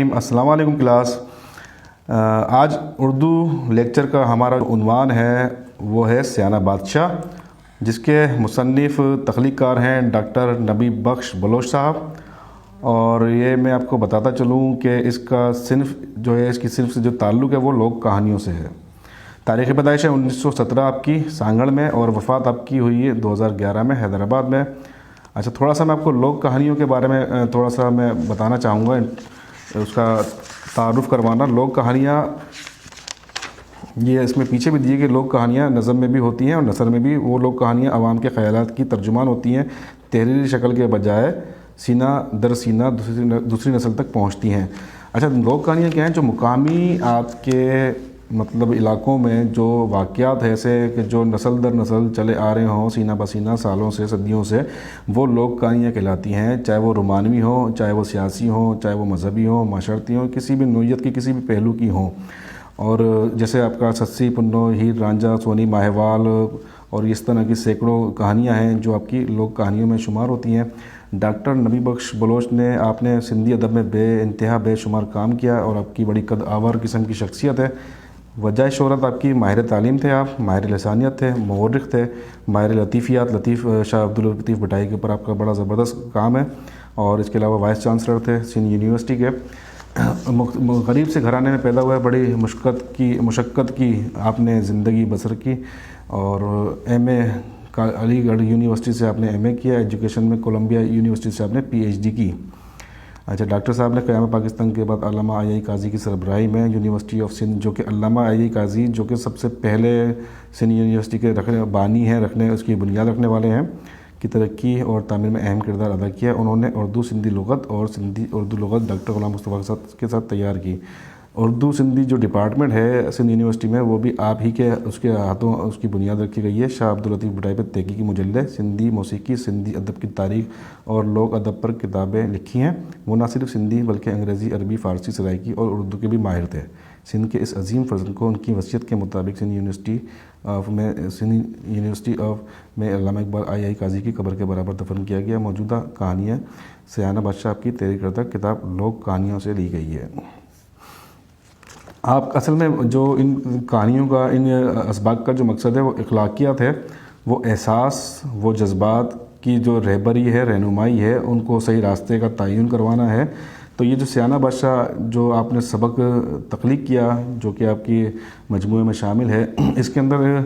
الرحیم۔ السلام علیکم کلاس۔ آج اردو لیکچر کا ہمارا عنوان ہے وہ ہے سیانہ بادشاہ، جس کے مصنف تخلیق کار ہیں ڈاکٹر نبی بخش بلوچ صاحب۔ اور یہ میں آپ کو بتاتا چلوں کہ اس کا صنف جو ہے، اس کی صنف سے جو تعلق ہے وہ لوک کہانیوں سے ہے۔ تاریخ پیدائش ہے 1917 آپ کی سانگڑ میں، اور وفات آپ کی ہوئی ہے 2011 میں حیدرآباد میں۔ اچھا، تھوڑا سا میں آپ کو لوک کہانیوں کے بارے میں تھوڑا سا میں بتانا چاہوں گا، اس کا تعارف کروانا۔ لوک کہانیاں یہ اس میں پیچھے بھی دیے کہ لوک کہانیاں نظم میں بھی ہوتی ہیں اور نثر میں بھی۔ وہ لوک کہانیاں عوام کے خیالات کی ترجمان ہوتی ہیں، تحریری شکل کے بجائے سینہ در سینہ دوسری نسل تک پہنچتی ہیں۔ اچھا، لوک کہانیاں کیا ہیں؟ جو مقامی آپ کے مطلب علاقوں میں جو واقعات ایسے کہ جو نسل در نسل چلے آ رہے ہوں سینہ بسینہ سالوں سے صدیوں سے، وہ لوک کہانیاں کہلاتی ہیں، چاہے وہ رومانوی ہوں، چاہے وہ سیاسی ہوں، چاہے وہ مذہبی ہوں، معاشرتی ہوں، کسی بھی نوعیت کی کسی بھی پہلو کی ہوں۔ اور جیسے آپ کا سسی پنو، ہیر رانجھا، سونی ماہیوال اور اس طرح کی سینکڑوں کہانیاں ہیں جو آپ کی لوک کہانیوں میں شمار ہوتی ہیں۔ ڈاکٹر نبی بخش بلوچ نے آپ نے سندھی ادب میں بے انتہا بے شمار کام کیا، اور آپ کی بڑی قد آور قسم کی شخصیت ہے۔ وجہ شہرت آپ کی ماہر تعلیم تھے، آپ ماہر لسانیت تھے، مورخ تھے، ماہر لطیفیات، لطیف شاہ عبداللطیف بٹائی کے اوپر آپ کا بڑا زبردست کام ہے۔ اور اس کے علاوہ وائس چانسلر تھے سندھ یونیورسٹی کے۔ غریب سے گھرانے میں پیدا ہوا ہے، بڑی مشقت کی آپ نے زندگی بسر کی، اور ایم اے علی گڑھ یونیورسٹی سے آپ نے ایم اے کیا، ایجوکیشن میں کولمبیا یونیورسٹی سے آپ نے پی ایچ ڈی کی۔ اچھا، ڈاکٹر صاحب نے قیام پاکستان کے بعد علامہ آئی آئی قاضی کی سربراہی میں یونیورسٹی آف سندھ، جو کہ علامہ آئی آئی قاضی جو کہ سب سے پہلے سندھ یونیورسٹی کے بانی ہیں، اس کی بنیاد رکھنے والے ہیں، کی ترقی اور تعمیر میں اہم کردار ادا کیا۔ انہوں نے اردو سندھی لغت اور سندھی اردو لغت ڈاکٹر غلام مصطفیٰ کے ساتھ تیار کی۔ اردو سندھی جو ڈپارٹمنٹ ہے سندھ یونیورسٹی میں، وہ بھی آپ ہی کے اس کے ہاتھوں اس کی بنیاد رکھی گئی ہے۔ شاہ عبداللطیف بٹائی پر تحقیقی مجلے، سندھی موسیقی، سندھی ادب کی تاریخ اور لوک ادب پر کتابیں لکھی ہیں۔ وہ نہ صرف سندھی بلکہ انگریزی، عربی، فارسی، سرائیکی اور اردو کے بھی ماہر تھے۔ سندھ کے اس عظیم فرزند کو ان کی وصیت کے مطابق سندھ یونیورسٹی آف میں علامہ اقبال آئی آئی قاضی کی قبر کے برابر دفن کیا گیا۔ موجودہ کہانیاں سیانہ بادشاہ آپ کی تحریر کردہ کتاب لوک کہانیوں سے لی گئی ہے۔ آپ اصل میں جو ان کہانیوں کا، ان اسباق کا جو مقصد ہے وہ اخلاقیات ہے، وہ احساس، وہ جذبات کی جو رہبری ہے، رہنمائی ہے، ان کو صحیح راستے کا تعین کروانا ہے۔ تو یہ جو سیانہ بادشاہ جو آپ نے سبق تخلیق کیا، جو کہ آپ کی مجموعے میں شامل ہے، اس کے اندر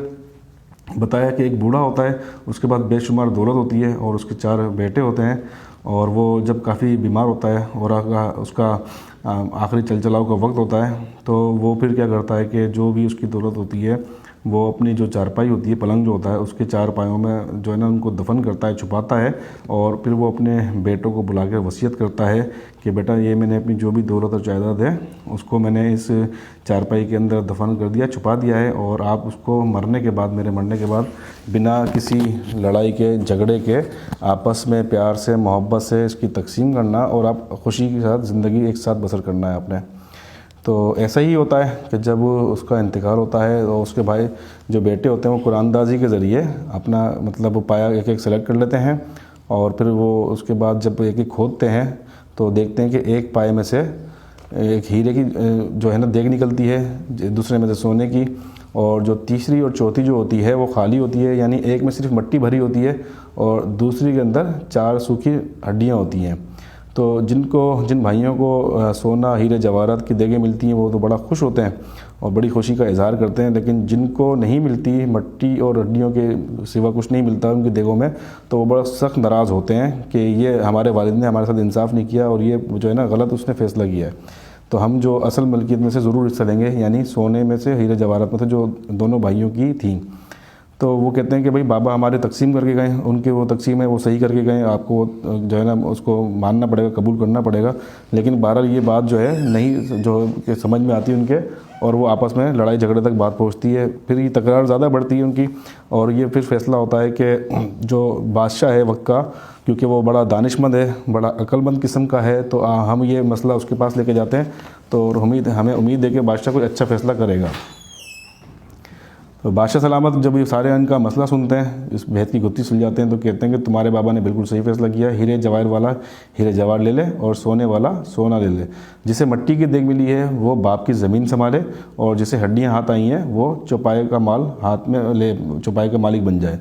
بتایا کہ ایک بوڑھا ہوتا ہے، اس کے بعد بے شمار دولت ہوتی ہے، اور اس کے 4 بیٹے ہوتے ہیں، اور وہ جب کافی بیمار ہوتا ہے اور اس کا آخری چل چلاؤ کا وقت ہوتا ہے، تو وہ پھر کیا کرتا ہے کہ جو بھی اس کی دولت ہوتی ہے وہ اپنی جو چارپائی ہوتی ہے، پلنگ جو ہوتا ہے، اس کے 4 پایوں میں جو ہے نا ان کو دفن کرتا ہے، چھپاتا ہے، اور پھر وہ اپنے بیٹوں کو بلا کر وصیت کرتا ہے کہ بیٹا یہ میں نے اپنی جو بھی دولت اور جائیداد ہے اس کو میں نے اس چارپائی کے اندر دفن کر دیا، چھپا دیا ہے، اور آپ اس کو میرے مرنے کے بعد بنا کسی لڑائی کے، جھگڑے کے، آپس میں پیار سے، محبت سے اس کی تقسیم کرنا، اور آپ خوشی کے ساتھ زندگی ایک ساتھ بسر کرنا ہے آپ نے۔ تو ایسا ہی ہوتا ہے کہ جب اس کا انتقال ہوتا ہے تو اس کے بھائی جو بیٹے ہوتے ہیں وہ قرآن اندازی کے ذریعے اپنا مطلب پایا ایک ایک سلیکٹ کر لیتے ہیں، اور پھر وہ اس کے بعد جب ایک ایک کھودتے ہیں تو دیکھتے ہیں کہ ایک پائے میں سے ایک ہیرے کی جو ہے نا دیگ نکلتی ہے، دوسرے میں سے سونے کی، اور جو تیسری اور چوتھی جو ہوتی ہے وہ خالی ہوتی ہے، یعنی ایک میں صرف مٹی بھری ہوتی ہے اور دوسری کے اندر 4 سوکھی ہڈیاں ہوتی ہیں۔ تو جن بھائیوں کو سونا، ہیرے جواہرات کی دیگیں ملتی ہیں وہ تو بڑا خوش ہوتے ہیں اور بڑی خوشی کا اظہار کرتے ہیں، لیکن جن کو نہیں ملتی، مٹی اور ہڈیوں کے سوا کچھ نہیں ملتا ان کی دیگوں میں، تو وہ بڑا سخت ناراض ہوتے ہیں کہ یہ ہمارے والد نے ہمارے ساتھ انصاف نہیں کیا، اور یہ جو ہے نا غلط اس نے فیصلہ کیا ہے۔ تو ہم جو اصل ملکیت میں سے ضرور حصہ لیں گے، یعنی سونے میں سے، ہیرے جواہرات میں سے جو دونوں بھائیوں کی تھیں۔ تو وہ کہتے ہیں کہ بھائی بابا ہمارے تقسیم کر کے گئے، ان کے وہ تقسیم ہے وہ صحیح کر کے گئے، آپ کو جو ہے نا اس کو ماننا پڑے گا، قبول کرنا پڑے گا، لیکن بہرحال یہ بات جو ہے نہیں جو کہ سمجھ میں آتی ان کے، اور وہ آپس میں لڑائی جھگڑے تک بات پہنچتی ہے، پھر یہ تکرار زیادہ بڑھتی ہے ان کی، اور یہ پھر فیصلہ ہوتا ہے کہ جو بادشاہ ہے وقت کا، کیونکہ وہ بڑا دانش مند ہے، بڑا عقل مند قسم کا ہے، تو ہم یہ مسئلہ اس کے پاس لے کے جاتے ہیں، تو ہمیں امید ہے کہ بادشاہ کوئی اچھا فیصلہ کرے گا۔ تو بادشاہ سلامت جب یہ سارے ان کا مسئلہ سنتے ہیں، اس بھید کی گتھی سل جاتے ہیں، تو کہتے ہیں کہ تمہارے بابا نے بالکل صحیح فیصلہ کیا، ہیرے جواہر والا ہیرے جواہر لے لے اور سونے والا سونا لے لے، جسے مٹی کی دیگ ملی ہے وہ باپ کی زمین سنبھالے، اور جسے ہڈیاں ہاتھ آئی ہیں وہ چوپائے کا مال ہاتھ میں لے، چوپائے کا مالک بن جائے۔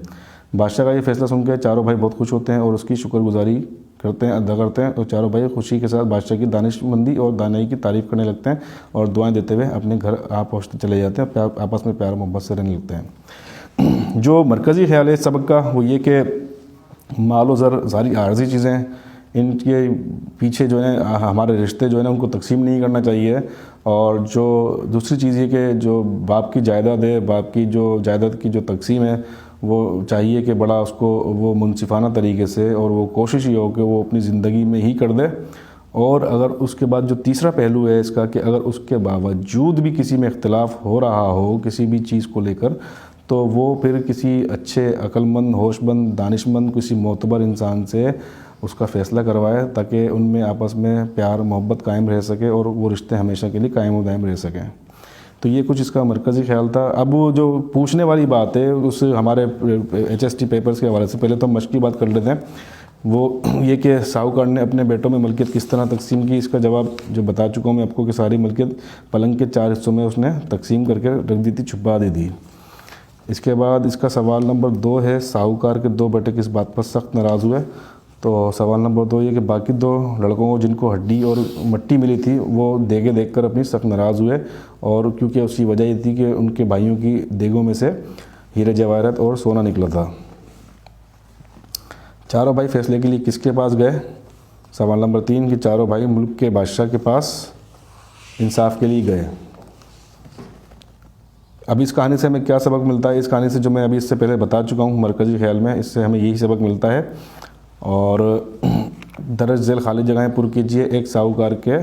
بادشاہ کا یہ فیصلہ سن کے چاروں بھائی بہت خوش ہوتے ہیں اور اس کی شکر گزاری کرتے ہیں، ادا کرتے ہیں، تو چاروں بھائی خوشی کے ساتھ بادشاہ کی دانش مندی اور دانائی کی تعریف کرنے لگتے ہیں اور دعائیں دیتے ہوئے اپنے گھر پہنچتے چلے جاتے ہیں، آپس میں پیار محبت سے رہنے لگتے ہیں۔ جو مرکزی خیال ہے اس سبق کا وہ یہ کہ مال و زر ساری عارضی چیزیں ہیں، ان کے پیچھے جو ہے ہمارے رشتے جو ہے نا ان کو تقسیم نہیں کرنا چاہیے، اور جو دوسری چیز یہ کہ جو باپ کی جائیداد ہے، باپ کی جو جائیداد کی جو تقسیم ہے وہ چاہیے کہ بڑا اس کو وہ منصفانہ طریقے سے، اور وہ کوشش یہ ہو کہ وہ اپنی زندگی میں ہی کر دے۔ اور اگر اس کے بعد جو تیسرا پہلو ہے اس کا کہ اگر اس کے باوجود بھی کسی میں اختلاف ہو رہا ہو کسی بھی چیز کو لے کر، تو وہ پھر کسی اچھے عقل مند، ہوش مند، دانش مند، کسی معتبر انسان سے اس کا فیصلہ کروائے، تاکہ ان میں آپس میں پیار محبت قائم رہ سکے اور وہ رشتے ہمیشہ کے لیے قائم و دائم رہ سکیں۔ تو یہ کچھ اس کا مرکزی خیال تھا۔ اب وہ جو پوچھنے والی بات ہے اس ہمارے HST پیپرز کے حوالے سے پہلے تو ہم مشق کی بات کر لیتے ہیں، وہ یہ کہ ساہوکار نے اپنے بیٹوں میں ملکیت کس طرح تقسیم کی۔ اس کا جواب جو بتا چکا ہوں میں آپ کو کہ ساری ملکیت پلنگ کے 4 حصوں میں اس نے تقسیم کر کے رکھ دی تھی، چھپا دی تھی۔ اس کے بعد اس کا سوال نمبر 2 ہے، ساہوکار کے 2 بیٹے کس بات پر سخت ناراض ہوئے؟ تو سوال نمبر 2 یہ کہ باقی 2 لڑکوں کو جن کو ہڈی اور مٹی ملی تھی وہ دیگیں دیکھ کر اپنی سخت ناراض ہوئے، اور کیونکہ اس کی وجہ یہ تھی کہ ان کے بھائیوں کی دیگوں میں سے ہیرے جواہرات اور سونا نکلا تھا۔ چاروں بھائی فیصلے کے لیے کس کے پاس گئے؟ سوال نمبر 3 کہ چاروں بھائی ملک کے بادشاہ کے پاس انصاف کے لیے گئے۔ اب اس کہانی سے ہمیں کیا سبق ملتا ہے؟ اس کہانی سے جو میں ابھی اس سے پہلے بتا چکا ہوں مرکزی خیال میں، اس سے ہمیں یہی سبق ملتا ہے۔ اور درج ذیل خالی جگہیں پر کیجیے۔ ایک ساہوکار کے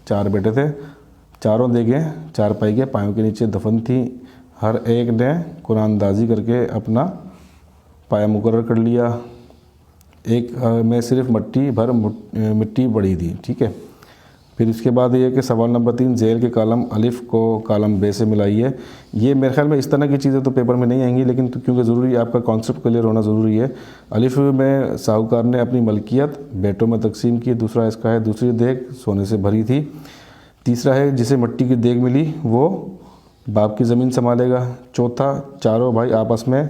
4 بیٹے تھے، چاروں دیگیں چارپائی کے پایوں کے نیچے دفن تھیں، ہر ایک نے قرآن اندازی کر کے اپنا پایا مقرر کر لیا، ایک میں صرف مٹی پڑی تھی، ٹھیک ہے۔ پھر اس کے بعد یہ کہ سوال نمبر 3 ذیل کے کالم الف کو کالم بے سے ملائیے۔ یہ میرے خیال میں اس طرح کی چیزیں تو پیپر میں نہیں آئیں گی، لیکن کیونکہ ضروری ہے آپ کا کانسیپٹ کلیئر ہونا ضروری ہے۔ الف میں ساہوکار نے اپنی ملکیت بیٹوں میں تقسیم کی، دوسرا اس کا ہے دوسری دیگ سونے سے بھری تھی، تیسرا ہے جسے مٹی کی دیگ ملی وہ باپ کی زمین سنبھالے گا، چوتھا چاروں بھائی آپس میں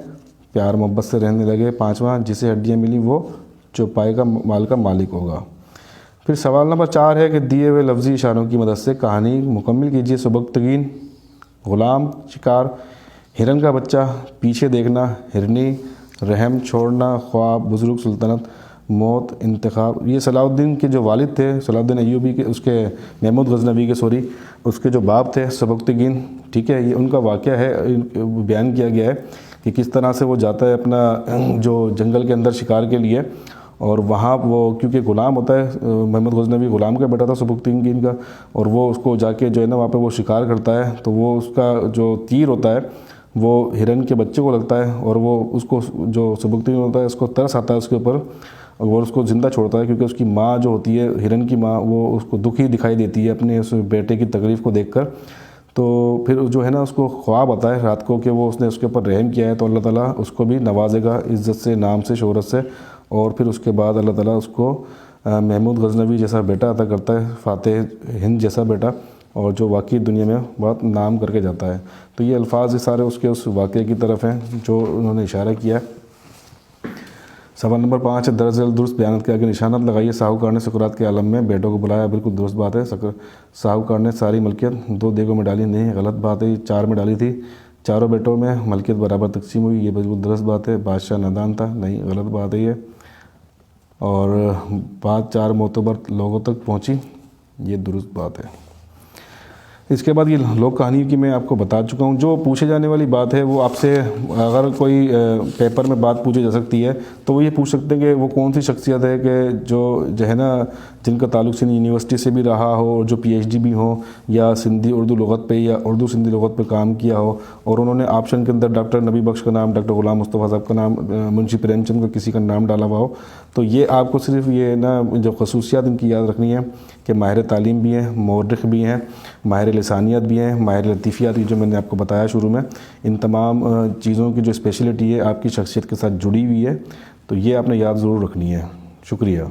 پیار محبت سے رہنے لگے، پانچواں جسے ہڈیاں ملی وہ چوپائے کا مال کا مالک ہوگا۔ پھر سوال نمبر 4 ہے کہ دیے ہوئے لفظی اشاروں کی مدد سے کہانی مکمل کیجیے۔ سبکتگین، غلام، شکار، ہرن کا بچہ، پیچھے دیکھنا، ہرنی، رحم، چھوڑنا، خواب، بزرگ، سلطنت، موت، انتخاب۔ یہ صلاح الدین کے جو والد تھے، صلاح الدین ایوبی کے، اس کے محمود غزنوی کے اس کے جو باپ تھے سبکتگین، ٹھیک ہے، یہ ان کا واقعہ ہے، بیان کیا گیا ہے کہ کس طرح سے وہ جاتا ہے اپنا جو جنگل کے اندر شکار کے لیے، اور وہاں وہ کیونکہ غلام ہوتا ہے، محمد غزنوی غلام کا بیٹا تھا سبکتگین کا، اور وہ اس کو جا کے جو ہے نا وہاں پہ وہ شکار کرتا ہے، تو وہ اس کا جو تیر ہوتا ہے وہ ہرن کے بچے کو لگتا ہے، اور وہ اس کو جو سبکتگین ہوتا ہے اس کو ترس آتا ہے اس کے اوپر، اور اس کو زندہ چھوڑتا ہے، کیونکہ اس کی ماں جو ہوتی ہے ہرن کی ماں وہ اس کو دکھی دکھائی دیتی ہے اپنے اس بیٹے کی تکلیف کو دیکھ کر۔ تو پھر جو ہے نا اس کو خواب آتا ہے رات کو کہ وہ اس نے اس کے اوپر رحم کیا ہے، تو اللہ تعالیٰ اس کو بھی نوازے گا عزت سے، نام سے، شہرت سے، اور پھر اس کے بعد اللہ تعالیٰ اس کو محمود غزنوی جیسا بیٹا عطا کرتا ہے، فاتح ہند جیسا بیٹا، اور جو واقعی دنیا میں بہت نام کر کے جاتا ہے۔ تو یہ الفاظ یہ سارے اس کے اس واقعے کی طرف ہیں جو انہوں نے اشارہ کیا ہے۔ سوال نمبر 5 ہے درج ذیل درست بیانات کیا کہ نشانات لگائیے۔ ساہوکار نے سقراط کے عالم میں بیٹوں کو بلایا، بالکل درست بات ہے۔ ساہوکار نے ساری ملکیت 2 دیگوں میں ڈالی، نہیں غلط بات ہے، یہ 4 میں ڈالی تھی۔ چاروں بیٹوں میں ملکیت برابر تقسیم ہوئی، یہ بالکل درست بات ہے۔ بادشاہ نادان تھا، نہیں غلط بات ہے یہ۔ اور بات 4 معتبر لوگوں تک پہنچی، یہ درست بات ہے۔ اس کے بعد یہ لوک کہانی کی میں آپ کو بتا چکا ہوں۔ جو پوچھے جانے والی بات ہے وہ آپ سے اگر کوئی پیپر میں بات پوچھی جا سکتی ہے تو وہ یہ پوچھ سکتے ہیں کہ وہ کون سی شخصیت ہے کہ جو ہے نا جن کا تعلق سندھ یونیورسٹی سے بھی رہا ہو، اور جو PhD بھی ہو، یا سندھی اردو لغت پہ یا اردو سندھی لغت پہ کام کیا ہو، اور انہوں نے آپشن کے اندر ڈاکٹر نبی بخش کا نام، ڈاکٹر غلام مصطفیٰ صاحب کا نام، منشی پریم چند کا کسی کا نام ڈالا ہوا ہو، تو یہ آپ کو صرف یہ نا جو خصوصیات ان کی یاد رکھنی ہے کہ ماہر تعلیم بھی ہیں، مورخ بھی ہیں، ماہر لسانیات بھی ہیں، ماہر لطیفیات بھی، جو میں نے آپ کو بتایا شروع میں، ان تمام چیزوں کی جو اسپیشلٹی ہے آپ کی شخصیت کے ساتھ جڑی ہوئی ہے، تو یہ آپ نے یاد ضرور رکھنی ہے۔ شکریہ۔